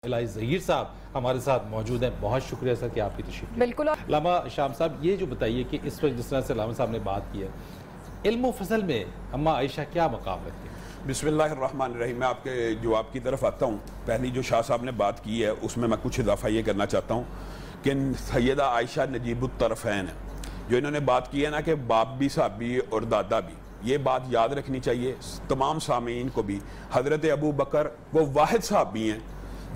الہی ظہیر صاحب ہمارے ساتھ موجود ہیں. بہت شکریہ سر کہ آپ کی تشریف. بالکل. علامہ شام صاحب یہ جو بتائیے کہ اس وقت جس طرح سے علامہ صاحب نے بات کی ہے علم و فضل میں اماں عائشہ کیا مقام رکھتی ہیں؟ بسم اللہ الرحمن الرحیم. میں آپ کے جواب کی طرف آتا ہوں. پہلی جو شاہ صاحب نے بات کی ہے اس میں کچھ اضافہ یہ کرنا چاہتا ہوں کہ سیدہ عائشہ نجیب الطرفین ہے. جو انہوں نے بات کی ہے نا کہ باپ بھی صحابی اور دادا بھی, یہ بات یاد رکھنی چاہیے تمام سامعین کو بھی. حضرت ابو بکر وہ واحد صحابی ہیں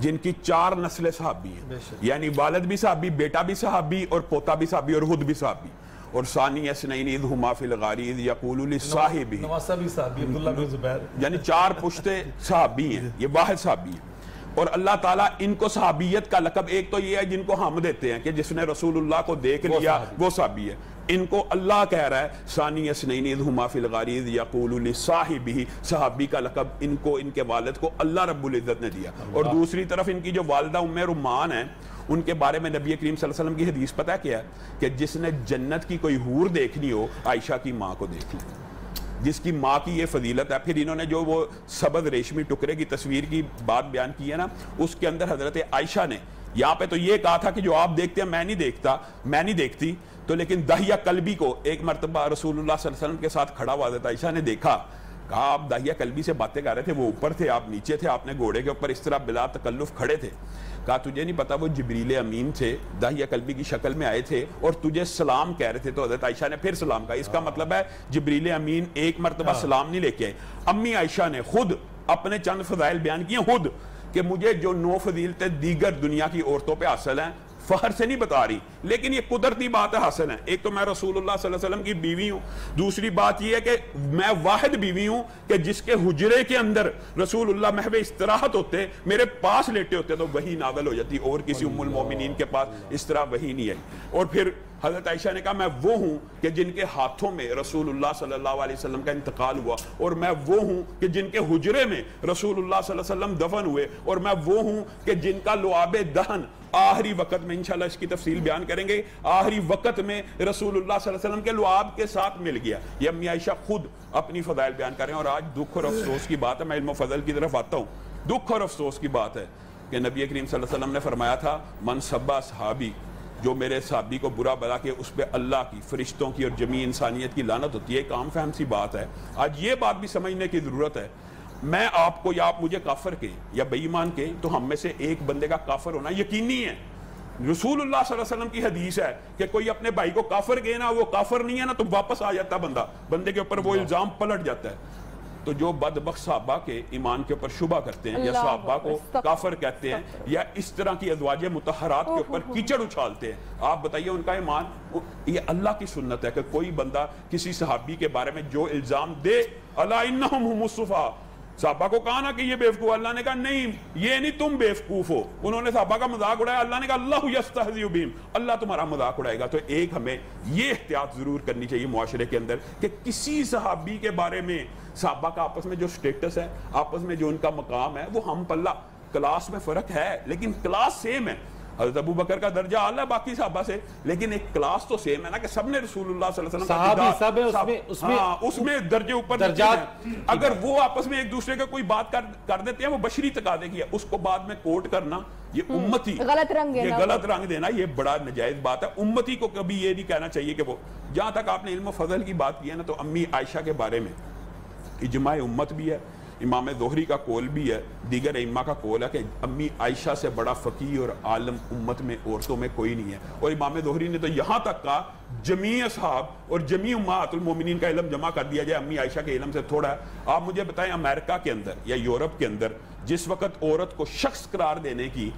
جن کی 4 نسلیں صحابی ہیں, یعنی والد بھی صحابی, بیٹا بھی صحابی اور پوتا بھی صحابی اور خود بھی صحابی. اور ثانی اثنین اذ ہما فی الغار اذ یقول لصاحبہ, نواسہ بھی صحابی, عبداللہ بن زبیر, یعنی 4 پشتے صحابی ہیں, یہ واحد صحابی ہیں. اور اللہ تعالیٰ ان کو صحابیت کا لقب, ایک تو یہ ہے جن کو ہم دیتے ہیں کہ جس نے رسول اللہ کو دیکھ لیا وہ صحابی ہے, ان کو اللہ کہہ رہا ہے ثانی اثنین اذ ہما فی الغار اذ یقول لصاحبہ, صحابی کا لقب ان کو ان کے والد کو اللہ رب العزت نے دیا. اور دوسری طرف ان کی جو والدہ ام رمان ہیں ان کے بارے میں نبی کریم صلی اللہ علیہ وسلم کی حدیث پتہ کیا ہے کہ جس نے جنت کی کوئی حور دیکھنی ہو عائشہ کی ماں کو دیکھ لیں, جس کی ماں کی یہ فضیلت ہے. پھر انہوں نے جو وہ سبز ریشمی ٹکڑے کی تصویر کی بات بیان کی ہے نا, اس کے اندر حضرت عائشہ نے یہاں پہ تو یہ کہا تھا کہ جو آپ دیکھتے ہیں میں نہیں دیکھتی, تو لیکن داہیہ قلبی کو ایک مرتبہ رسول اللہ صلی اللہ علیہ وسلم کے ساتھ کھڑا ہوا حضرت عائشہ نے دیکھا, کہا آپ داہیہ قلبی سے باتیں کر رہے تھے, وہ اوپر تھے آپ نیچے تھے, آپ نے گھوڑے کے اوپر اس طرح بلا تکلف کھڑے تھے. کہا تجھے نہیں پتا وہ جبریل امین تھے, داہیہ قلبی کی شکل میں آئے تھے اور تجھے سلام کہہ رہے تھے. تو حضرت عائشہ نے پھر سلام کہا. اس کا مطلب ہے جبریل امین ایک مرتبہ سلام نہیں لے کے آئے. امی عائشہ نے خود اپنے چند فضائل بیان کیے خود کہ مجھے جو 9 فضیلتیں دیگر دنیا کی عورتوں پہ حاصل ہیں, فخر سے نہیں بتا رہی لیکن یہ قدرتی بات ہے حاصل ہے. ایک تو میں رسول اللہ صلی اللہ علیہ وسلم کی بیوی ہوں, دوسری بات یہ ہے کہ میں واحد بیوی ہوں کہ جس کے حجرے کے اندر رسول اللہ محو استراحت ہوتے, میرے پاس لیٹے ہوتے تو وحی نازل ہو جاتی, اور کسی ام المومنین کے پاس اس طرح وحی نہیں آئی. اور پھر حضرت عائشہ نے کہا میں وہ ہوں کہ جن کے ہاتھوں میں رسول اللہ صلی اللہ علیہ وسلم کا انتقال ہوا, اور میں وہ ہوں کہ جن کے حجرے میں رسول اللہ صلی اللہ علیہ وسلم دفن ہوئے, اور میں وہ ہوں کہ جن کا لعاب دہن آخری وقت میں انشاءاللہ اس کی تفصیل بیان کریں گے, آخری وقت میں رسول اللہ صلی اللہ علیہ وسلم کے لعاب کے ساتھ مل گیا. یہ امی عائشہ خود اپنی فضائل بیان کر رہے ہیں. اور آج دکھ اور افسوس کی بات ہے, میں علم و فضل کی طرف آتا ہوں. دکھ اور افسوس کی بات ہے کہ نبی کریم صلی اللہ علیہ وسلم نے فرمایا تھا من سبا صحابی, جو میرے صحابی کو برا بلا کے اس پہ اللہ کی, فرشتوں کی اور جمیع انسانیت کی لعنت ہوتی ہے. ایک عام فہم سی بات ہے, آج یہ بات بھی سمجھنے کی ضرورت ہے. میں آپ کو یا آپ مجھے کافر کہیں یا بے ایمان کہیں تو ہم میں سے ایک بندے کا کافر ہونا یقینی ہے. رسول اللہ صلی اللہ علیہ وسلم کی حدیث ہے کہ کوئی اپنے بھائی کو کافر کہے نا, وہ کافر نہیں ہے نا, تو واپس آ جاتا بندے کے اوپر وہ الزام پلٹ جاتا ہے. تو جو بدبخت صحابہ کے ایمان کے اوپر شبہ کرتے ہیں یا صحابہ کو کافر کہتے ہیں یا اس طرح کی ازواج مطہرات کے اوپر کیچڑ اچھالتے ہیں, آپ بتائیے ان کا ایمان. یہ اللہ کی سنت ہے کہ کوئی بندہ کسی صحابی کے بارے میں جو الزام دے, الا انہم هم الصفا, صحابہ کو کہا نا کہ یہ بیوقوف, اللہ نے کہا نہیں یہ نہیں تم بیوقوف ہو. انہوں نے صحابہ کا مذاق اڑایا, اللہ نے کہا اللہ یستہزئ بہم, اللہ تمہارا مذاق اڑائے گا. تو ایک ہمیں یہ احتیاط ضرور کرنی چاہیے معاشرے کے اندر کہ کسی صحابی کے بارے میں صحابہ کا آپس میں جو سٹیٹس ہے, آپس میں جو ان کا مقام ہے, وہ ہم پلہ کلاس میں فرق ہے لیکن کلاس سیم ہے. حضرت ابو بکر کا درجہ اعلیٰ باقی صحابہ سے, لیکن ایک کلاس تو سیم ہے نا کہ سب نے رسول اللہ صلی اللہ علیہ وسلم کا اس میں درجے اوپر درجات. اگر وہ آپس میں ایک دوسرے کا کوئی بات کر دیتے ہیں, وہ بشری تقاضے کی ہے, اس کو بعد میں کوٹ کرنا یہ امتی غلط رنگ دینا یہ بڑا نجائز بات ہے. امتی کو کبھی یہ نہیں کہنا چاہیے کہ وہ, جہاں تک آپ نے علم و فضل کی بات کی ہے نا, تو امی عائشہ کے بارے میں اجماع امت بھی ہے, امام ظہری کا قول بھی ہے, دیگر ائمہ کا قول ہے کہ امی عائشہ سے بڑا فقیہ اور عالم امت میں عورتوں میں کوئی نہیں ہے. اور امام ظہری نے تو یہاں تک کہا جمیع اصحاب اور جمیع امہات المومنین کا علم جمع کر دیا جائے, امی عائشہ کے علم سے تھوڑا ہے. آپ مجھے بتائیں امریکہ کے اندر یا یورپ کے اندر جس وقت عورت کو شخص قرار دینے کی,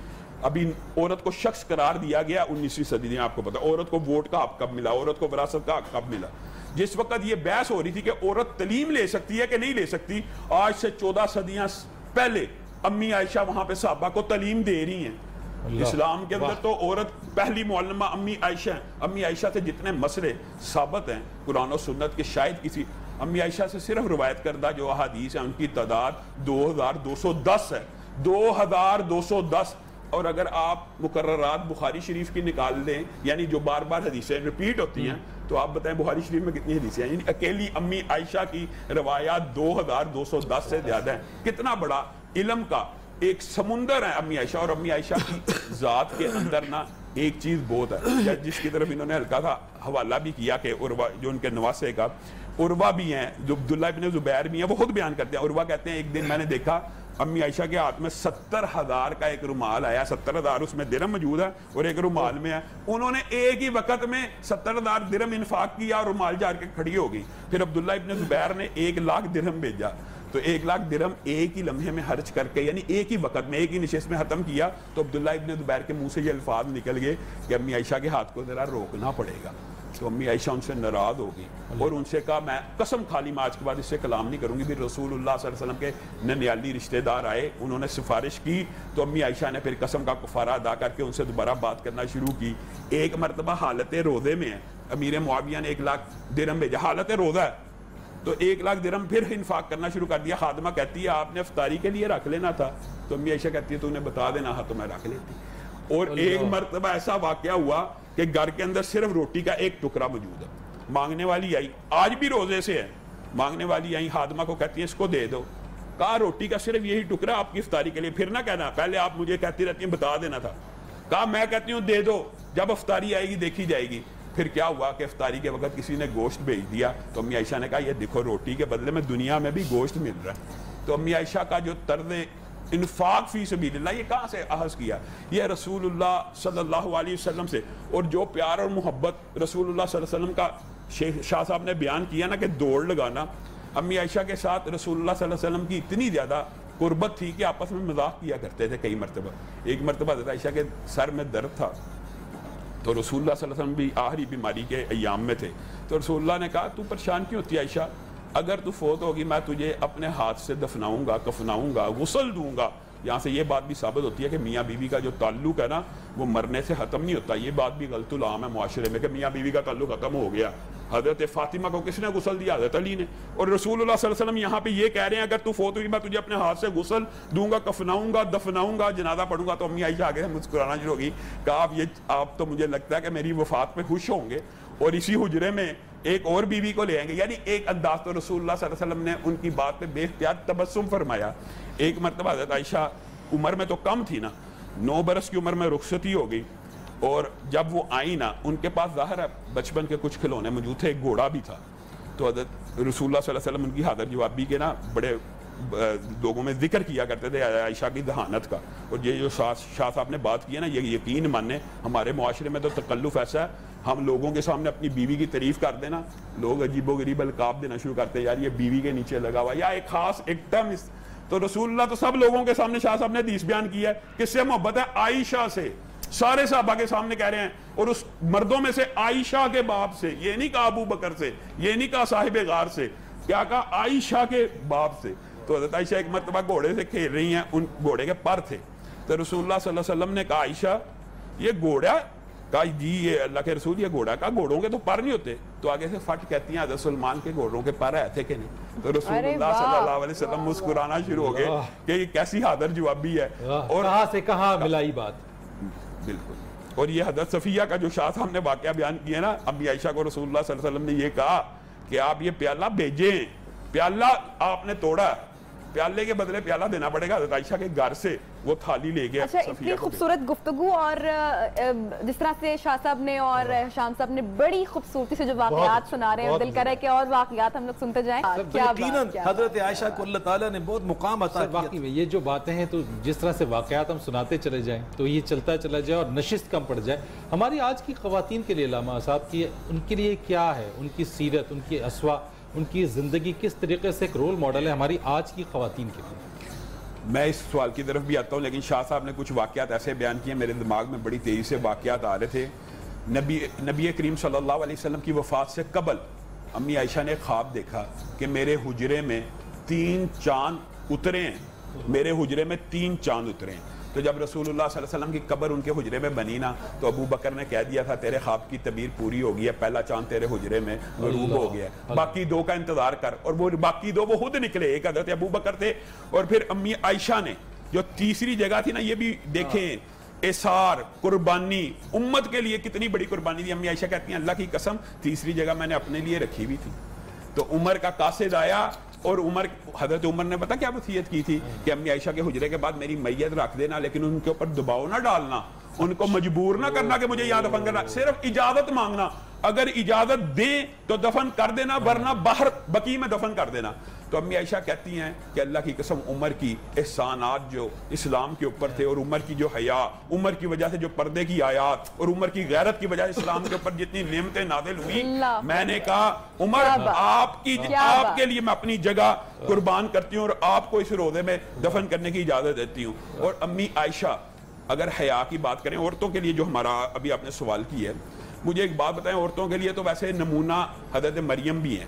ابھی عورت کو شخص قرار دیا گیا 19ویں صدی میں, آپ کو پتا عورت کو ووٹ کا حق کب ملا, عورت کو وراثت کا حق کب ملا, جس وقت یہ بحث ہو رہی تھی کہ عورت تعلیم لے سکتی ہے کہ نہیں لے سکتی, آج سے 14 صدیاں پہلے امی عائشہ وہاں پہ صحابہ کو تعلیم دے رہی ہیں. اسلام کے اندر تو عورت پہلی معلمہ امی عائشہ ہیں. امی عائشہ سے جتنے مسئلے ثابت ہیں قرآن و سنت کے, شاید کسی امی عائشہ سے صرف روایت کردہ جو احادیث ہیں ان کی تعداد 2210 ہے, 2210. اور اگر آپ مقررات بخاری شریف کی نکال دیں, یعنی جو بار بار حدیثیں ریپیٹ ہوتی ہیں, تو آپ بتائیں بخاری شریف میں کتنی حدیثیں ہیں؟ یعنی اکیلی امی عائشہ کی روایات 2210 سے زیادہ ہیں. کتنا بڑا علم کا ایک سمندر ہے امی عائشہ. اور امی عائشہ کی ذات کے اندر نا ایک چیز بہت ہے جس کی طرف انہوں نے ہلکا تھا حوالہ بھی کیا کہ عروہ جو ان کے نواسے کا عروہ بھی ہیں, جو عبداللہ ابن زبیر بھی ہیں, وہ خود بیان کرتے ہیں. عروہ کہتے ہیں ایک دن میں نے دیکھا امی عائشہ کے ہاتھ میں 70,000 کا ایک رومال آیا, 70,000 اس میں درہم موجود ہے اور ایک رومال میں ہے. انہوں نے ایک ہی وقت میں 70,000 درہم انفاق کیا اور رومال جا کے کھڑی ہو گئی. پھر عبداللہ ابن زبیر نے 1,00,000 درہم بھیجا, تو 1,00,000 درہم ایک ہی لمحے میں خرچ کر کے, یعنی ایک ہی وقت میں ایک ہی نشست میں ختم کیا. تو عبداللہ ابن زبیر کے منہ سے یہ الفاظ نکل گئے کہ امی عائشہ کے ہاتھ کو ذرا روکنا پڑے گا. تو امی عائشہ ان سے ناراض ہو گئی اور ان سے کہا میں قسم کھا لی میں آج کے بعد اس سے کلام نہیں کروں گی. پھر رسول اللہ صلی اللہ علیہ وسلم کے ننیالی رشتہ دار آئے, انہوں نے سفارش کی, تو امی عائشہ نے پھر قسم کا کفارہ ادا کر کے ان سے دوبارہ بات کرنا شروع کی. ایک مرتبہ حالت روزے میں ہے, امیر معاویہ نے 1,00,000 درہم بھیجا, حالت روزہ ہے, تو 1,00,000 درہم پھر انفاق کرنا شروع کر دیا. خادمہ کہتی ہے آپ نے افطاری کے لیے رکھ لینا تھا, تو امی عائشہ کہتی ہے تو انہیں بتا دینا تھا تو میں رکھ لیتی. اور ایک مرتبہ ایسا واقعہ ہوا کہ گھر کے اندر صرف روٹی کا ایک ٹکڑا موجود ہے. مانگنے والی آئی, آج بھی روزے سے ہے, مانگنے والی آئی, خادمہ کو کہتی ہے اس کو دے دو. کہا روٹی کا صرف یہی ٹکڑا آپ کی افطاری کے لیے, پھر نہ کہنا پہلے آپ مجھے کہتی رہتی ہیں بتا دینا تھا. کہا میں کہتی ہوں دے دو, جب افطاری آئے گی دیکھی جائے گی. پھر کیا ہوا کہ افطاری کے وقت کسی نے گوشت بھیج دیا, تو امی عائشہ نے کہا یہ دیکھو روٹی کے بدلے میں دنیا میں بھی گوشت مل رہا ہے. تو امی عائشہ کا جو طرز انفاق فی سبیل اللہ یہ کہاں سے اخذ کیا؟ یہ رسول اللہ صلی اللہ علیہ وسلم سے. اور جو پیار اور محبت رسول اللہ صلی اللہ علیہ وسلم کا شاہ صاحب نے بیان کیا نا کہ دوڑ لگانا, امی عائشہ کے ساتھ رسول اللہ صلی اللہ علیہ وسلم کی اتنی زیادہ قربت تھی کہ آپس میں مذاق کیا کرتے تھے. کئی مرتبہ, ایک مرتبہ حضرت عائشہ کے سر میں درد تھا, تو رسول اللہ صلی اللہ علیہ وسلم بھی آخری بیماری کے ایام میں تھے. تو رسول اللہ نے کہا تو پریشان کیوں ہوتی ہے عائشہ, اگر تو فوت ہوگی میں تجھے اپنے ہاتھ سے دفناؤں گا, کفناؤں گا, غسل دوں گا. یہاں سے یہ بات بھی ثابت ہوتی ہے کہ میاں بیوی کا جو تعلق ہے نا وہ مرنے سے ختم نہیں ہوتا. یہ بات بھی غلط العام ہے معاشرے میں کہ میاں بیوی کا تعلق ختم ہو گیا. حضرت فاطمہ کو کس نے غسل دیا؟ حضرت علی نے. اور رسول اللہ صلی اللہ علیہ وسلم یہاں پہ یہ کہہ رہے ہیں اگر تو فوت ہوئی میں تجھے اپنے ہاتھ سے غسل دوں گا, کفناؤں گا, دفناؤں گا, جنازہ پڑھوں گا. تو امی عائشہ آگے مسکرانا شروع ہوگی. کہا آپ تو مجھے لگتا ہے کہ میری وفات پہ خوش ہوں گے اور اسی حجرے میں ایک اور بیوی کو لے آئیں گے. یعنی ایک انداز. تو رسول اللہ صلی اللہ علیہ وسلم نے ان کی بات پہ بے اختیار تبسم فرمایا. ایک مرتبہ حضرت عائشہ عمر میں تو کم تھی نا, 9 برس کی عمر میں رخصتی ہو گئی, اور جب وہ آئی نا ان کے پاس ظاہر ہے بچپن کے کچھ کھلونے موجود تھے, ایک گھوڑا بھی تھا. تو حضرت رسول اللہ صلی اللہ علیہ وسلم ان کی حاضر جوابی کے نا بڑے لوگوں میں ذکر کیا کرتے تھے عائشہ کی ذہانت کا. اور یہ جو شاہ صاحب نے بات کی ہے نا, یہ یقین ماننے ہمارے معاشرے میں تو تکلف ایسا ہے, ہم لوگوں کے سامنے اپنی بیوی کی تعریف کر دینا, لوگ عجیب و غریب القاب دینا شروع کرتے ہیں, یار یہ بیوی کے نیچے لگا ہوا, یا ایک خاص ایک ٹرم. تو رسول اللہ تو سب لوگوں کے سامنے شاہ صاحب نے حدیث بیان کی ہے, کس سے محبت ہے؟ عائشہ سے. سارے صحابہ کے سامنے کہہ رہے ہیں, اور اس مردوں میں سے عائشہ کے باپ سے, یہ نہیں کہا ابو بکر سے, یہ نہیں کہا صاحب غار سے, کیا کہا عائشہ کے باپ سے. تو حضرت عائشہ ایک مرتبہ گھوڑے سے کھیل رہی ہیں, ان گھوڑے کے پر تھے. تو رسول اللہ صلی اللہ علیہ وسلم نے کہا عائشہ یہ گھوڑا؟ کہا جی یہ اللہ کے رسول یہ گھوڑا. کہا گھوڑوں کے تو پر نہیں ہوتے. تو آگے سے فٹ کہتی ہیں حضرت سلمان کے گھوڑوں کے پر آئے تھے کہ نہیں. تو رسول اللہ صلی اللہ علیہ وسلم مسکرانا شروع ہو گئے کہ یہ کیسی حاضر جوابی ہے, اور کہاں سے کہاں ملائی بات. بالکل. اور یہ حضرت صفیہ کا جو شاہ صاحب نے واقعہ بیان کیا نا, امی عائشہ کو رسول اللہ صلی اللہ علیہ وسلم نے یہ کہا کہ آپ یہ پیالہ بھیجیں, پیالہ آپ نے توڑا, پیالے کے بدلے پیالہ دینا پڑے گا. حضرت عائشہ کے گھر سے وہ تھالی لے گیا. اچھا, اتنی خوبصورت گفتگو, اور جس طرح سے شاہ صاحب نے اور شام صاحب نے بڑی خوبصورتی سے جو واقعات سنا رہے ہیں, دل کر رہا ہے کہ اور واقعات ہم لوگ سنتے جائیں. یقیناً حضرت عائشہ کو اللہ تعالیٰ نے بہت مقام عطا کیا. واقعی میں یہ جو باتیں ہیں تو جس طرح سے واقعات ہم سناتے چلے جائیں تو یہ چلتا چلا جائے اور نشست کم پڑ جائے. ہماری آج کی خواتین کے لیے علامہ صاحب کی ان کے لیے کیا ہے, ان کی سیرت, ان کی اسوا, ان کی زندگی کس طریقے سے ایک رول ماڈل ہے ہماری آج کی خواتین کے لیے؟ میں اس سوال کی طرف بھی آتا ہوں, لیکن شاہ صاحب نے کچھ واقعات ایسے بیان کیے میرے دماغ میں بڑی تیزی سے واقعات آ رہے تھے. نبی کریم صلی اللہ علیہ وسلم کی وفات سے قبل امی عائشہ نے خواب دیکھا کہ میرے حجرے میں 3 چاند اترے ہیں, میرے حجرے میں 3 چاند اترے ہیں. تو جب رسول اللہ صلی اللہ علیہ وسلم کی قبر ان کے حجرے میں بنی نا, تو ابو بکر نے کہہ دیا تھا تیرے خواب کی تعبیر پوری ہو گئی ہے, پہلا چاند تیرے حجرے میں غروب ہو گیا ہے, باقی 2 کا انتظار کر. اور وہ باقی 2 وہ خود نکلے, ایک حضرت ابو بکر تھے, اور پھر امی عائشہ نے جو تیسری جگہ تھی نا, یہ بھی دیکھیں اثار, قربانی, امت کے لیے کتنی بڑی قربانی تھی. امی عائشہ کہتی ہیں اللہ کی قسم تیسری جگہ میں نے اپنے لیے رکھی ہوئی تھی. تو عمر کا قاصد آیا اور حضرت عمر نے پتا کیا وصیت کی تھی کہ امی عائشہ کے حجرے کے بعد میری میت رکھ دینا لیکن ان کے اوپر دباؤ نہ ڈالنا, ان کو مجبور نہ کرنا کہ مجھے یہاں دفن کرنا, صرف اجازت مانگنا, اگر اجازت دیں تو دفن کر دینا ورنہ باہر بقیع میں دفن کر دینا. تو امی عائشہ کہتی ہیں کہ اللہ کی قسم عمر کی احسانات جو اسلام کے اوپر تھے اور عمر کی جو حیا, عمر کی وجہ سے جو پردے کی آیات اور عمر کی غیرت کی وجہ سے اسلام کے اوپر جتنی نعمتیں نازل ہوئی, میں نے کہا عمر آپ کے لیے میں اپنی جگہ قربان کرتی ہوں اور آپ کو اس روضے میں دفن کرنے کی اجازت دیتی ہوں. اور امی عائشہ اگر حیا کی بات کریں عورتوں کے لیے جو ہمارا ابھی آپ نے سوال کی ہے, مجھے ایک بات بتائیں, عورتوں کے لیے تو ویسے نمونہ حضرت مریم بھی ہیں,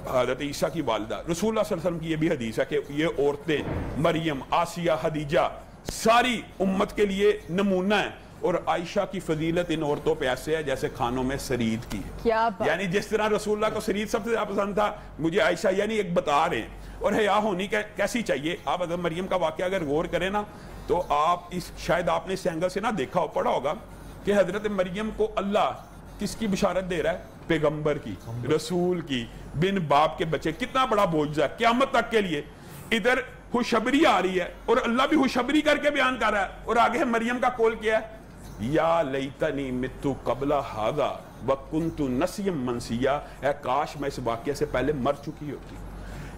حضرت عیسیٰ کی والدہ. رسول اللہ صلی اللہ علیہ وسلم کی یہ بھی حدیث ہے کہ یہ عورتیں مریم, آسیہ, خدیجہ ساری امت کے لیے نمونہ ہیں, اور عائشہ کی فضیلت ان عورتوں پہ ایسے ہے جیسے کھانوں میں سرید کی ہے. یعنی جس طرح رسول اللہ کو سرید سب سے زیادہ پسند تھا, مجھے عائشہ یعنی ایک بتا رہے ہیں. اور حیا ہونی کیسی چاہیے, آپ حضرت مریم کا واقعہ اگر غور کریں نا تو آپ شاید آپ نے اس اینگل سے نہ دیکھا ہو, پڑھا ہوگا کہ حضرت مریم کو اللہ کس کی بشارت دے رہا ہے, پیغمبر کی, رسول کی, بن باپ کے بچے. کتنا بڑا بوجھ ہے قیامت تک کے لیے. ادھر خوشخبری آ رہی ہے اور اللہ بھی خوشخبری کر کے بیان کر رہا ہے, اور آگے مریم کا قول کیا ہے, یا لیتنی متو قبل ھذا وکنت نسیا منسیا, اے کاش میں اس واقعے سے پہلے مر چکی ہوتی.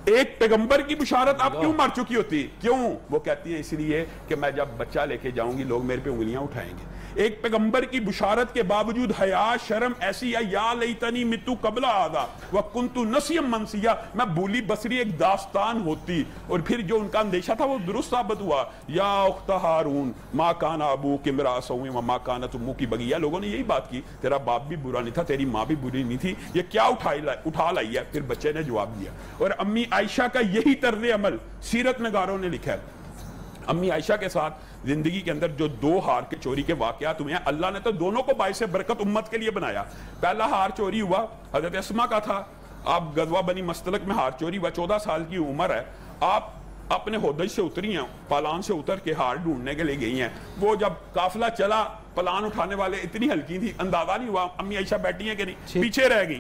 ایک پیغمبر کی بشارت آپ کیوں مر چکی ہوتی, کیوں؟ وہ کہتی ہیں اس لیے کہ میں جب بچہ لے کے جاؤں گی لوگ میرے پہ انگلیاں اٹھائیں گے. ایک پیغمبر کی بشارت کے باوجود حیا شرم ایسی ہے, یا لیتنی متو قبل ھذا وکنت نسیا منسیا, میں بولی بصری ایک داستان ہوتی. اور پھر جو ان کا اندیشہ تھا وہ درست ثابت ہوا, یا اخت ہارون ما کان ابوک امرأ سوء وما کانت امک بغیہ. لوگوں نے یہی بات کی, تیرا باپ بھی برا نہیں تھا, تیری ماں بھی بری نہیں تھی, یہ کیا اٹھا لائی ہے. پھر بچے نے جواب دیا. اور امی عائشہ کا یہی طرز عمل سیرت نگاروں نے لکھا ہے. امی عائشہ کے ساتھ زندگی کے اندر جو 2 ہار کے چوری کے واقعات ہوئے ہیں, اللہ نے تو دونوں کو باعث برکت امت کے لیے بنایا. پہلا ہار چوری ہوا حضرت اسما کا تھا, آپ غزوہ بنی مستلق میں ہار چوری ہوا, 14 سال کی عمر ہے, آپ اپنے ہودج سے اتری ہیں, پالان سے اتر کے ہار ڈھونڈنے کے لیے گئی ہیں. وہ جب قافلہ چلا, پلان اٹھانے والے اتنی ہلکی تھی, اندازہ نہیں ہوا امی عائشہ بیٹھی ہیں کہ نہیں, پیچھے رہ گئی.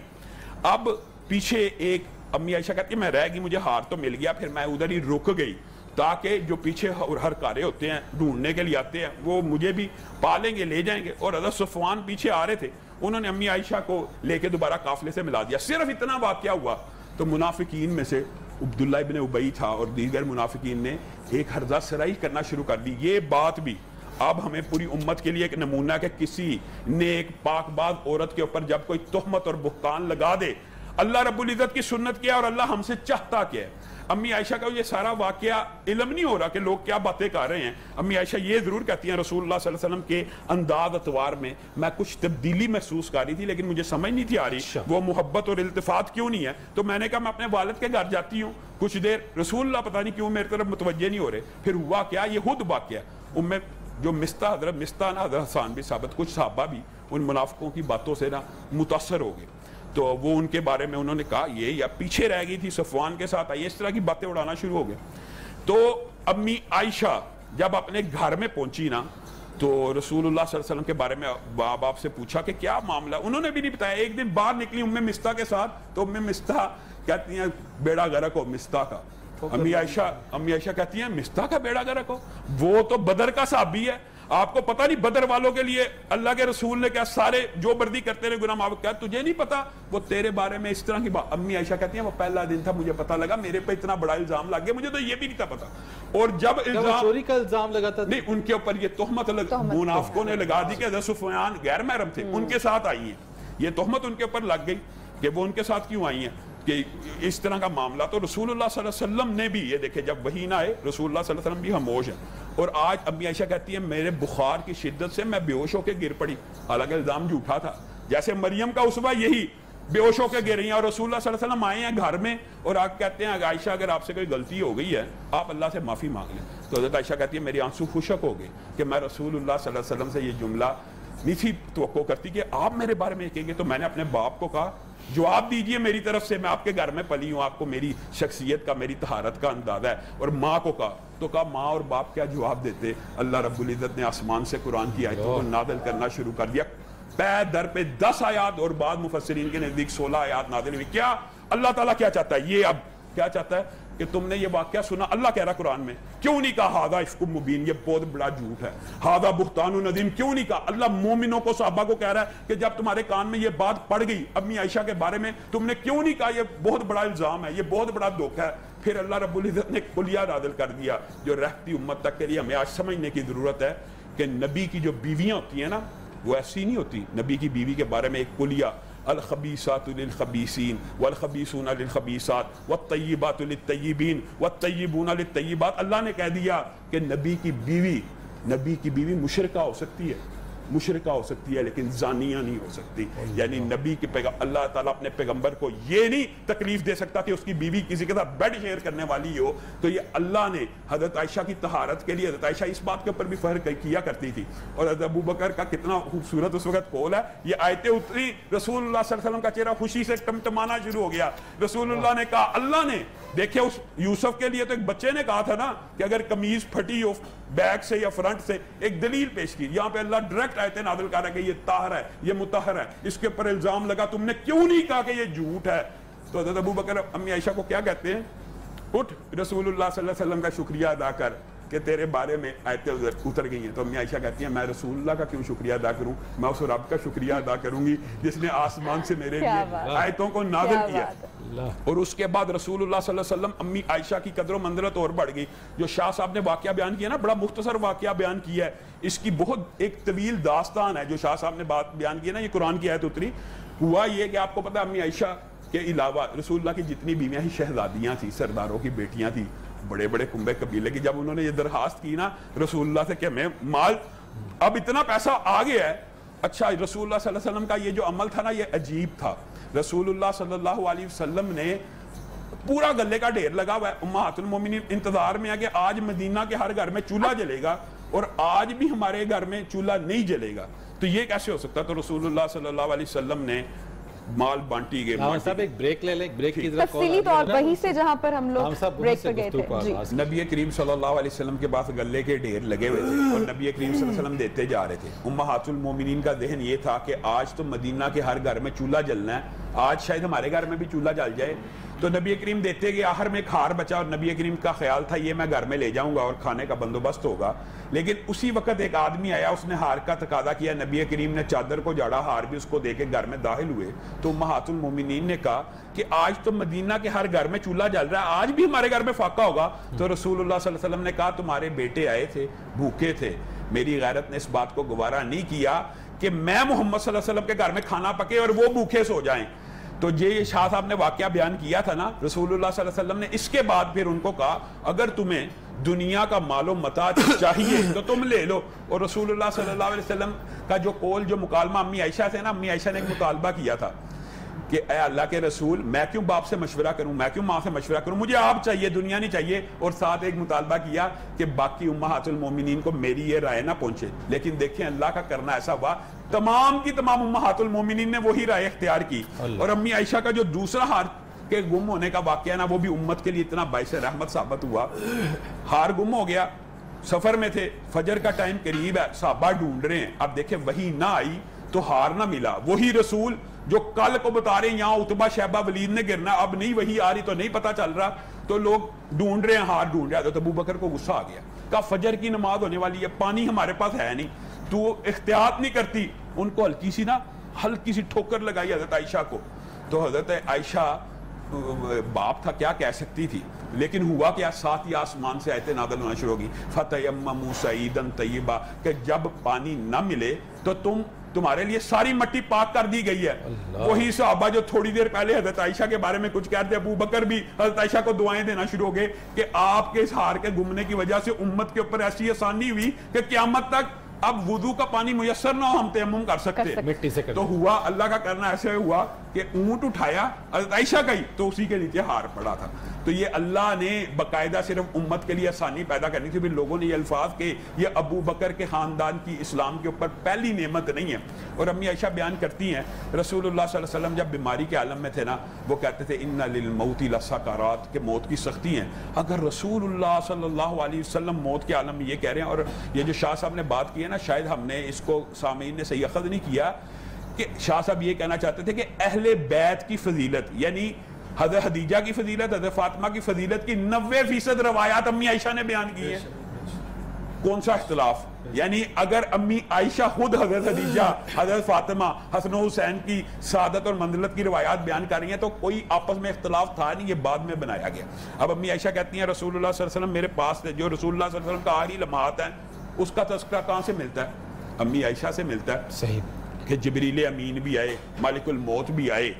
اب پیچھے ایک امی عائشہ کہتی ہے میں رہ گئی, مجھے ہار تو مل گیا, پھر میں ادھر ہی رک گئی تاکہ جو پیچھے ہر کارے ہوتے ہیں ڈھونڈنے کے لیے آتے ہیں وہ مجھے بھی پالیں گے, لے جائیں گے. اور حضرت صفوان پیچھے آ رہے تھے, انہوں نے امی عائشہ کو لے کے دوبارہ قافلے سے ملا دیا. صرف اتنا واقعہ ہوا تو منافقین میں سے عبداللہ ابن ابی تھا اور دیگر منافقین نے ایک ہرزہ سرائی کرنا شروع کر دی. یہ بات بھی اب ہمیں پوری امت کے لیے ایک نمونہ کہ کسی نیک پاک باز عورت کے اوپر جب کوئی تہمت اور بہتان لگا دے, اللہ رب العزت کی سنت کیا اور اللہ ہم سے چاہتا کیا ہے. امی عائشہ کا یہ سارا واقعہ علم نہیں ہو رہا کہ لوگ کیا باتیں کر رہے ہیں. امی عائشہ یہ ضرور کہتی ہیں رسول اللہ صلی اللہ علیہ وسلم کے انداز اتوار میں میں کچھ تبدیلی محسوس کر رہی تھی لیکن مجھے سمجھ نہیں تھی آ رہی وہ محبت اور التفات کیوں نہیں ہے. تو میں نے کہا میں اپنے والد کے گھر جاتی ہوں کچھ دیر, رسول اللہ پتہ نہیں کیوں میری طرف متوجہ نہیں ہو رہے. پھر ہوا کیا, یہ خود واقعہ جو مستہ حضرت مستہ نا حضرت حسان بھی ثابت, کچھ صحابہ بھی ان منافقوں کی باتوں سے نا متاثر ہو گئے. تو وہ ان کے بارے میں انہوں نے کہا یہ یا پیچھے رہ گئی تھی صفوان کے ساتھ, آئی اس طرح کی باتیں اڑانا شروع ہو گئے. تو امی عائشہ جب اپنے گھر میں پہنچی نا تو رسول اللہ صلی اللہ علیہ وسلم کے بارے میں باپ سے پوچھا کہ کیا معاملہ, انہوں نے بھی نہیں بتایا. ایک دن باہر نکلی ام مستہ کے ساتھ تو ام مستہ کہتی ہیں بیڑا غرق ہو مستہ کا. امی عائشہ کہتی ہیں مستہ کا بیڑا غرق ہو, وہ تو بدر کا صحابی ہے, آپ کو پتا نہیں بدر والوں کے لیے اللہ کے رسول نے کیا سارے جو بردی کرتے رہے گناہ معاف کیا, تجھے نہیں پتا وہ تیرے بارے میں اس طرح کی بات. امی عائشہ کہتی ہیں وہ پہلا دن تھا مجھے پتا لگا, میرے پہ اتنا بڑا الزام لگ گیا, مجھے تو یہ بھی نہیں تھا پتا. اور جب چوری کا الزام لگا تھا نہیں, ان کے اوپر یہ تہمت منافقوں نے لگا دی کہ حضرت صفوان غیر محرم تھے, ان کے ساتھ آئی ہیں, یہ تہمت ان کے اوپر لگ گئی کہ وہ ان کے ساتھ کیوں آئی ہیں کہ اس طرح کا معاملہ. تو رسول اللہ صلی اللہ علیہ وسلم نے بھی یہ دیکھے جب وحی نہ آئے, رسول اللہ صلی اللہ علیہ وسلم بھی خاموش ہیں. اور آج امی عائشہ کہتی ہے میرے بخار کی شدت سے میں بے ہوش ہو کے گر پڑی, حالانکہ الزام جھوٹا تھا. جیسے مریم کا اسوہ یہی بے ہوش ہو کے گر رہی ہیں, اور رسول اللہ صلی اللہ علیہ وسلم آئے ہیں گھر میں اور آپ کہتے ہیں عائشہ اگر آپ سے کوئی غلطی ہو گئی ہے آپ اللہ سے معافی مانگ لیں. تو حضرت عائشہ کہتی ہے میری آنسو خشک ہو گئے کہ میں رسول اللہ صلی اللہ علیہ وسلم سے یہ جملہ نہیں تھی توقع کرتی کہ آپ میرے بارے میں کہیں گے. تو میں نے اپنے باپ کو کہا جواب دیجئے میری طرف سے, میں آپ کے گھر میں پلی ہوں, آپ کو میری شخصیت کا میری طہارت کا اندازہ ہے. اور ماں کو کہا تو کہا ماں اور باپ کیا جواب دیتے. اللہ رب العزت نے آسمان سے قرآن کی آیتوں کو نازل کرنا شروع کر دیا, پے در پہ 10 آیات اور بعد مفسرین کے نزدیک 16 آیات نازل ہوئی. کیا اللہ تعالیٰ کیا چاہتا ہے, یہ اب کیا چاہتا ہے کہ تم نے یہ واقعہ سنا, اللہ کہہ رہا قرآن میں, کیوں نہیں کہا ہاذا افک مبین, یہ بہت بڑا جھوٹ ہے, ہاذا بہتان عظیم, کیوں نہیں کہا؟ اللہ مومنوں کو, صحابہ کو کہہ رہا ہے کہ جب تمہارے کان میں یہ بات پڑ گئی امی عائشہ کے بارے میں, تم نے کیوں نہیں کہا یہ بہت بڑا الزام ہے, یہ بہت بڑا دھوکہ ہے. پھر اللہ رب العزت نے کلیہ نازل کر دیا جو رہتی امت تک کے لیے ہمیں آج سمجھنے کی ضرورت ہے کہ نبی کی جو بیویاں ہوتی ہیں نا وہ ایسی نہیں ہوتی. نبی کی بیوی کے بارے میں ایک کلیہ, الخبیثات للخبیثین والخبیثون للخبیثات والطیبات للطیبین والطیبون للطیبات. اللہ نے کہہ دیا کہ نبی کی بیوی مشرکہ ہو سکتی ہے لیکن زانیہ نہیں ہو سکتی. یعنی نبی کے اللہ تعالیٰ اپنے پیغمبر کو یہ نہیں تکلیف دے سکتا کہ اس کی بیوی کسی کے ساتھ بیڈ شیئر کرنے والی ہو. تو یہ اللہ نے حضرت عائشہ کی طہارت کے لیے, حضرت عائشہ اس بات کے اوپر بھی فخر کیا کرتی تھی, اور حضرت ابو بکر کا کتنا خوبصورت اس وقت قول ہے. یہ آیتیں اتری, رسول اللہ صلی اللہ علیہ وسلم کا چہرہ خوشی سے ٹمٹمانا شروع ہو گیا. رسول اللہ نے کہا, اللہ نے دیکھے اس یوسف کے لیے تو ایک بچے نے کہا تھا نا کہ اگر قمیض پھٹی ہو بیک سے یا فرنٹ سے, ایک دلیل پیش کی. یہاں پہ اللہ ڈائریکٹ آیتیں نازل کر رہا ہے کہ یہ طاہر ہے, یہ مطہر ہے, اس کے اوپر الزام لگا, تم نے کیوں نہیں کہا کہ یہ جھوٹ ہے؟ تو حضرت ابو بکر امی عائشہ کو کیا کہتے ہیں, اٹھ رسول اللہ صلی اللہ علیہ وسلم کا شکریہ ادا کر کہ تیرے بارے میں آیتیں اتر گئی ہیں. تو امی عائشہ کہتی ہیں میں رسول اللہ کا کیوں شکریہ ادا کروں, میں اس رب کا شکریہ ادا کروں گی جس نے آسمان سے میرے لیے آیتوں کو نازل کیا. اور اس کے بعد رسول اللہ صلی اللہ علیہ وسلم امی عائشہ کی قدر و منزلت اور بڑھ گئی. جو شاہ صاحب نے واقعہ بیان کیا نا, بڑا مختصر واقعہ بیان کیا ہے, اس کی بہت ایک طویل داستان ہے جو شاہ صاحب نے بات بیان کی ہے نا. یہ قرآن کی آیت اتری. ہوا یہ کہ آپ کو پتہ ہے امی عائشہ کے علاوہ رسول اللہ کی جتنی بیویاں ہی شہزادیاں تھیں, سرداروں کی بیٹیاں تھیں, بڑے بڑے کنبے قبیلے کی, جب انہوں نے یہ درخواست کی نا رسول اللہ سے کہ ہمیں مال, اب اتنا پیسہ آ گیا ہے. اچھا رسول اللہ صلی اللہ علیہ وسلم کا یہ جو عمل تھا نا یہ عجیب تھا. رسول اللہ صلی اللہ علیہ وسلم نے پورا گلے کا ڈھیر لگا ہوا ہے, امہات المومنین انتظار میں ہے کہ آج مدینہ کے ہر گھر میں چولہا جلے گا اور آج بھی ہمارے گھر میں چولہا نہیں جلے گا, تو یہ کیسے ہو سکتا؟ تو رسول اللہ صلی اللہ علیہ وسلم نے مال بانٹی گئے. صاحب ایک بریک لے لیں, بریک کی تفصیلی طور وہیں سے جہاں پر ہم لوگ بریک پہ گئے تھے. نبی کریم صلی اللہ علیہ وسلم کے پاس گلے کے ڈھیر لگے ہوئے تھے اور نبی کریم صلی اللہ علیہ وسلم دیتے جا رہے تھے. امہات المومنین کا ذہن یہ تھا کہ آج تو مدینہ کے ہر گھر میں چولہا جلنا ہے, آج شاید ہمارے گھر میں بھی چولہا جل جائے. تو نبی کریم دیتے گئے, آخر میں ایک ہار بچا اور نبی کریم کا خیال تھا یہ میں گھر میں لے جاؤں گا اور کھانے کا بندوبست ہوگا. لیکن اسی وقت ایک آدمی آیا, اس نے ہار کا تقاضا کیا, نبی کریم نے چادر کو جاڑا, ہار بھی اس کو دے کے گھر میں داخل ہوئے. تو امہات المومنین نے کہا کہ آج تو مدینہ کے ہر گھر میں چولہا جل رہا ہے, آج بھی ہمارے گھر میں فاقہ ہوگا. تو رسول اللہ صلی اللہ علیہ وسلم نے کہا تمہارے بیٹے آئے تھے, بھوکے تھے, میری غیرت نے اس بات کو گوارا نہیں کیا کہ میں محمد صلی اللہ علیہ وسلم کے گھر میں کھانا پکے اور وہ بھوکے سو جائیں. تو یہ شاہ صاحب نے واقعہ بیان کیا تھا نا, رسول اللہ صلی اللہ علیہ وسلم نے اس کے بعد پھر ان کو کہا اگر تمہیں دنیا کا مال و متاع چاہیے تو تم لے لو. اور رسول اللہ صلی اللہ علیہ وسلم کا جو قول, جو مکالمہ امی عائشہ سے نا, امی عائشہ نے ایک مطالبہ کیا تھا کہ اے اللہ کے رسول, میں کیوں باپ سے مشورہ کروں, میں کیوں ماں سے مشورہ کروں, مجھے آپ چاہیے, دنیا نہیں چاہیے. اور ساتھ ایک مطالبہ کیا کہ باقی امہات المومنین کو میری یہ رائے نہ پہنچے. لیکن دیکھیں اللہ کا کرنا ایسا ہوا, تمام کی تمام امہات المومنین نے وہی رائے اختیار کی. اور امی عائشہ کا جو دوسرا ہار کے گم ہونے کا واقعہ نا, وہ بھی امت کے لیے اتنا باعث رحمت ثابت ہوا. ہار گم ہو گیا, سفر میں تھے, فجر کا ٹائم قریب ہے, صحابہ ڈھونڈ رہے ہیں. اب دیکھیں وہی نہ آئی تو ہار نہ ملا, وہی رسول جو کل کو بتا رہے ہیں یہاں عتبہ شیبہ ولید نے گرنا, اب نہیں وہی آ رہی تو نہیں پتا چل رہا, تو لوگ ڈھونڈ رہے ہیں, ہار ڈھونڈ رہے ہیں. تو ابو بکر کو غصہ آ گیا, کہا فجر کی نماز ہونے والی ہے, پانی ہمارے پاس ہے نہیں, تو احتیاط نہیں کرتی. ان کو ہلکی سی ٹھوکر لگائی حضرت عائشہ کو. تو حضرت عائشہ باپ تھا, کیا کہہ سکتی تھی, لیکن ہوا کیا, ساتھ ہی آسمان سے آیتیں نازل ہونا شروع ہوگی, فَتَيَمَّمُوا صَعِيدًا طَيِّبًا, کہ جب پانی نہ ملے تو تمہارے لیے ساری مٹی پاک کر دی گئی ہے. وہی صحابہ جو تھوڑی دیر پہلے حضرت عائشہ کے بارے میں کچھ کہتے, ابو بکر بھی حضرت عائشہ کو دعائیں دینا شروع ہو گئے کہ آپ کے اس ہار کے گمنے کی وجہ سے امت کے اوپر ایسی آسانی ہوئی کہ قیامت تک اب وضو کا پانی میسر نہ ہو, ہم تیمم کر سکتے. مٹی سے تو ہوا اللہ کا کرنا ایسے ہوا کہ اونٹ اٹھایا حضرت عائشہ کا ہی, تو اسی کے نیچے ہار پڑا تھا. تو یہ اللہ نے باقاعدہ صرف امت کے لیے آسانی پیدا کرنی تھی. پھر لوگوں نے یہ الفاظ کہ یہ ابو بکر کے خاندان کی اسلام کے اوپر پہلی نعمت نہیں ہے. اور امی عائشہ بیان کرتی ہیں رسول اللہ صلی اللہ علیہ وسلم جب بیماری کے عالم میں تھے نا, وہ کہتے تھے ان للموت لسکرات, کہ موت کی سختی ہیں. اگر رسول اللہ صلی اللہ علیہ وسلم موت کے عالم میں یہ کہہ رہے ہیں, اور یہ جو شاہ صاحب نے بات کی ہے نا, شاید ہم نے اس کو سامعین نے صحیح اخذ نہیں کیا, کہ شاہ صاحب یہ کہنا چاہتے تھے کہ اہل بیت کی فضیلت, یعنی حضرت خدیجہ کی فضیلت، حضرت فاطمہ کی فضیلت کی 90% روایات امی عائشہ نے بیان کی ہیں. کون سا اختلاف؟ یعنی اگر امی عائشہ خود حضرت خدیجہ، حضرت فاطمہ، حسن و حسین کی سعادت اور منزلت کی روایات بیان کر رہی ہیں تو کوئی آپس میں اختلاف تھا نہیں، یہ بعد میں بنایا گیا. اب امی عائشہ کہتی ہیں رسول اللہ صلی اللہ علیہ وسلم میرے پاس تھے. جو رسول اللہ صلی اللہ علیہ وسلم کا آخری لمحات ہیں اس کا تذکرہ کہاں سے ملتا ہے؟ امی عائشہ سے ملتا ہے. صحیح کہ جبریل امین بھی آئے، مالک الموت بھی آئے.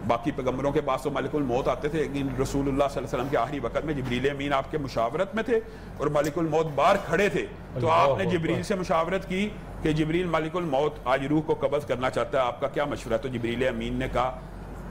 باقی پیغمبروں کے پاس تو مالک الموت آتے تھے، لیکن رسول اللہ صلی اللہ علیہ وسلم کے آخری وقت میں جبریل امین آپ کے مشاورت میں تھے اور مالک الموت باہر کھڑے تھے. تو آپ نے جبریل سے مشاورت کی کہ جبریل مالک الموت آج روح کو قبض کرنا چاہتا ہے، آپ کا کیا مشورہ ہے؟ تو جبریل امین نے کہا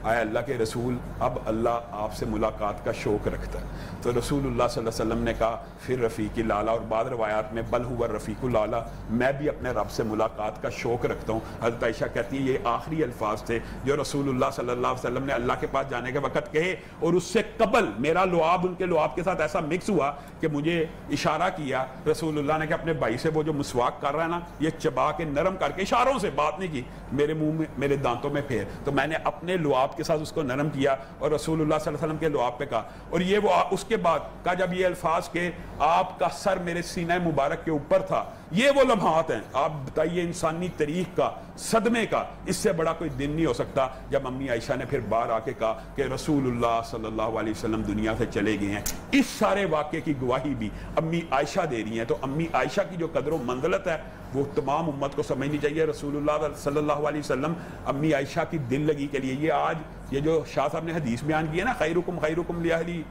آئے اللہ کے رسول اب اللہ آپ سے ملاقات کا شوق رکھتا ہے. تو رسول اللہ صلی اللہ علیہ وسلم نے کہا پھر رفیق الاعلیٰ، اور بعض روایات میں بل ہوا رفیق الاعلیٰ، میں بھی اپنے رب سے ملاقات کا شوق رکھتا ہوں. حضرت عائشہ کہتی ہیں یہ آخری الفاظ تھے جو رسول اللہ صلی اللہ علیہ وسلم نے اللہ کے پاس جانے کے وقت کہے، اور اس سے قبل میرا لعاب ان کے لعاب کے ساتھ ایسا مکس ہوا کہ مجھے اشارہ کیا رسول اللہ نے کہ اپنے بھائی سے وہ جو مسواک کر رہا ہے نا یہ چبا کے نرم کر کے، اشاروں سے بات نہیں کی، میرے منہ میں میرے دانتوں میں پھیر. تو میں نے اپنے لعاب کے ساتھ اس کو نرم کیا اور رسول اللہ صلی اللہ علیہ وسلم کے لعاب پہ کہا. اور یہ وہ اس کے بعد کہا جب یہ الفاظ کہ آپ کا سر میرے سینہ مبارک کے اوپر تھا. یہ وہ لمحات ہیں. آپ بتائیے انسانی تاریخ کا، صدمے کا اس سے بڑا کوئی دن نہیں ہو سکتا جب امی عائشہ نے پھر باہر آ کے کہا کہ رسول اللہ صلی اللہ علیہ وسلم دنیا سے چلے گئے ہیں. اس سارے واقعے کی گواہی بھی امی عائشہ دے رہی ہیں. تو امی عائشہ کی جو قدر و منزلت ہے وہ تمام امت کو سمجھنی چاہیے. رسول اللہ صلی اللہ علیہ وسلم امی عائشہ کی دل لگی کے لیے. یہ آج یہ جو شاہ صاحب نے حدیث بیان کی ہے نا خیرکم خیرکم لاہلی،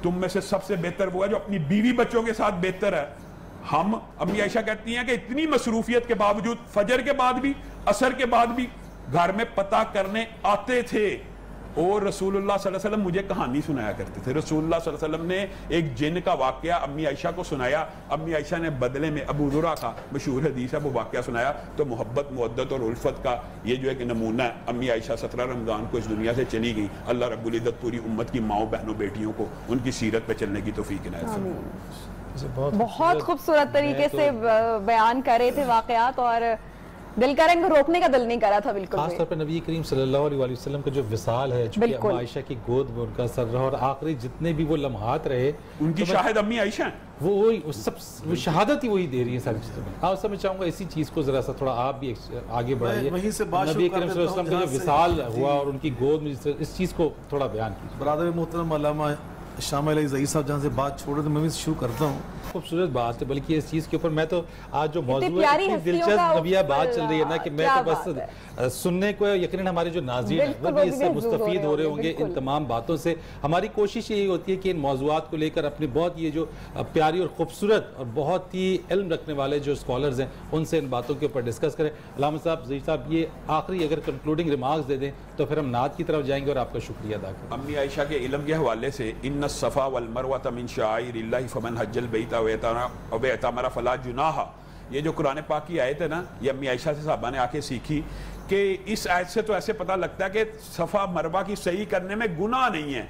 تم میں سے سب سے بہتر وہ ہے جو اپنی بیوی بچوں کے ساتھ بہتر ہے. ہم امی عائشہ کہتی ہیں کہ اتنی مصروفیت کے باوجود فجر کے بعد بھی عصر کے بعد بھی گھر میں پتہ کرنے آتے تھے اور رسول اللہ صلی اللہ علیہ وسلم مجھے کہانی سنایا کرتے تھے. رسول اللہ صلی اللہ علیہ وسلم نے ایک جن کا واقعہ امی عائشہ کو سنایا. امی عائشہ نے بدلے میں ابو ذرا کا مشہور حدیث ہے وہ واقعہ سنایا. تو محبت، مودت اور الفت کا یہ جو ایک نمونہ ہے. امی عائشہ 17 رمضان کو اس دنیا سے چلی گئی. اللہ رب العزت پوری امت کی ماؤں بہنوں بیٹیوں کو ان کی سیرت پہ چلنے کی توفیق عنایت فرمائے. بہت خوبصورت طریقے سے بیان کر رہے تھے واقعات اور دل کریں گے روکنے کا دل نہیں کرا تھا بالکل. خاص طور پر نبی کریم صلی اللہ علیہ وسلم کا جو وصال ہے چونکہ اما عائشہ کی گود میں ان کا سر رہا اور آخری جتنے بھی وہ لمحات رہے ان کی شاہد امی عائشہ ہیں. وہ سب شہادت ہی وہی دے رہی ہے ساری چیزوں میں. آپ میں چاہوں گا اسی چیز کو ذرا سا تھوڑا آپ بھی آگے بڑھائیے. وہیں سے بات نبی کریم صلی اللہ علیہ وسلم کا جو وصال ہوا اور ان کی گود میں اس چیز کو تھوڑا بیان کیجیے. برادر محترم علامہ شامل عزیز صاحب جہاں سے بات چھوڑے تو میں بھی شروع کرتا ہوں. خوبصورت بات ہے بلکہ اس چیز کے اوپر میں تو آج جو موضوع ہے اتنی دلچسپ نبیہ بات چل رہی ہے نا کہ میں تو بس سننے کو یقیناً ہمارے جو ناظرین ہیں وہ بھی اس سے مستفید ہو رہے ہوں گے ان تمام باتوں سے. ہماری کوشش یہی ہوتی ہے کہ ان موضوعات کو لے کر اپنے بہت یہ جو پیاری اور خوبصورت اور بہت ہی علم رکھنے والے جو اسکالرز ہیں ان سے ان باتوں کے اوپر ڈسکس کریں. علامہ صاحب، زہیر صاحب، یہ آخری اگر کنکلوڈنگ ریمارکس دے دیں تو پھر ہم نعت کی طرف جائیں گے اور آپ کا شکریہ ادا کریں. امی عائشہ کے علم کے حوالے سے ان الصفا والمروہ من شعائر اللہ فمن حج البیت او اعتمر فلا جناح، یہ جو قرآن پاک کی آیت ہے نا یہ امی عائشہ سے صحابہ نے آ کے سیکھی کہ اس آیت سے تو ایسے پتہ لگتا ہے کہ صفا مروہ کی صحیح کرنے میں گناہ نہیں ہے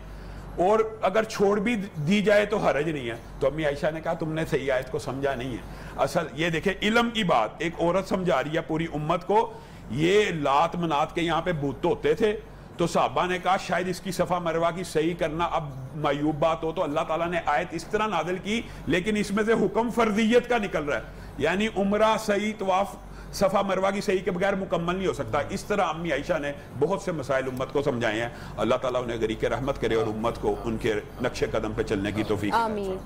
اور اگر چھوڑ بھی دی جائے تو حرج نہیں ہے. تو امی عائشہ نے کہا تم نے صحیح آیت کو سمجھا نہیں ہے. اصل یہ دیکھیں علم کی بات ایک عورت سمجھا رہی ہے پوری امت کو. یہ لات منات کے یہاں پہ بت ہوتے تھے تو صحابہ نے کہا شاید اس کی صفا مروہ کی صحیح کرنا اب معیوب بات ہو تو اللہ تعالیٰ نے آیت اس طرح نازل کی لیکن اس میں سے حکم فرضیت کا نکل رہا ہے. یعنی عمرہ صحیح، طواف صفا مروہ کی صحیح کے بغیر مکمل نہیں ہو سکتا. اس طرح امی عائشہ نے بہت سے مسائل امت کو سمجھائے ہیں. اللہ تعالیٰ انہیں غریق رحمت کرے اور امت کو ان کے نقش قدم پہ چلنے کی توفیق. آمین.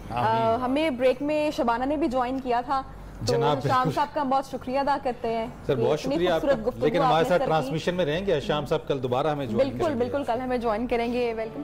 ہمیں بریک میں شبانہ نے بھی جوائن کیا تھا تو شام صاحب کا بہت شکریہ ادا کرتے ہیں. سر بہت شکریہ آپ کا. لیکن ہمارے ساتھ ٹرانسمیشن میں رہیں گے شام صاحب کل دوبارہ ہمیں جوائن کریں گے. بالکل کل ہمیں جوائن کریں گے. ویلکم.